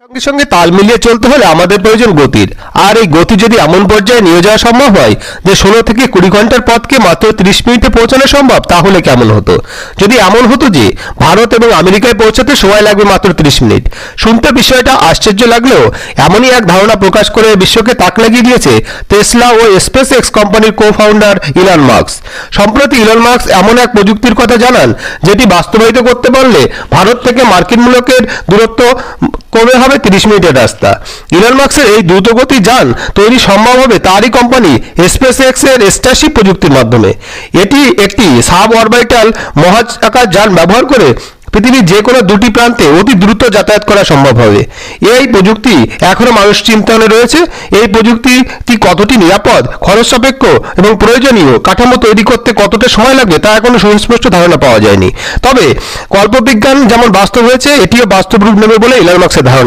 সঙ্গে সঙ্গে তাল মিলিয়ে চলতে হলে আমাদের প্রয়োজন গতির। আর এই গতি যদি এমন পর্যায়ে নিয়ে যাওয়া সম্ভব হয় যে 16 থেকে 20 ঘন্টার পথকে মাত্র 30 মিনিটে পৌঁছানো সম্ভব, তাহলে কেমন হতো? যদি এমন হতো যে ভারত এবং আমেরিকায় পৌঁছাতে সময় লাগবে মাত্র 30 মিনিট। শুনতে বিষয়টা আশ্চর্য লাগলেও এমনই এক ধারণা প্রকাশ করে বিশ্বকে তাক লাগিয়ে দিয়েছে টেসলা ও স্পেস এক্স কোম্পানির কো-ফাউন্ডার ইলন মাস্ক। সম্প্রতি ইলন মাস্ক এমন এক প্রযুক্তির কথা জানান যেটি বাস্তবায়িত করতে পারলে ভারত থেকে মার্কিন মুলুকের দূরত্ব কমে হবে 30 মিনিটের রাস্তা। ইলন মাস্কের এই দ্রুতগতি যান তৈরি সম্ভব হবে তারই কোম্পানি স্পেস এক্স এর স্টারশিপ প্রযুক্তির মাধ্যমে। এটি একটি সাব অরবিটাল মহাকাশ যান ব্যবহার করে পৃথিবীর যে কোনো দুটি প্রান্তে অতি দ্রুত যাতায়াত করা সম্ভব হবে। এই প্রযুক্তি এখনো মানুষ চিন্তনে রয়েছে। এই প্রযুক্তিটি কতটি নিরাপদ, খরচ সাপেক্ষ এবং প্রয়োজনীয় কাঠামো তৈরি করতে কতটা সময় লাগবে তা এখনো সুস্পষ্ট ধারণা পাওয়া যায়নি। তবে কল্পবিজ্ঞান যেমন বাস্তব হয়েছে, এটিও বাস্তব রূপ নেবে বলে ইলন মাস্কের ধারণা।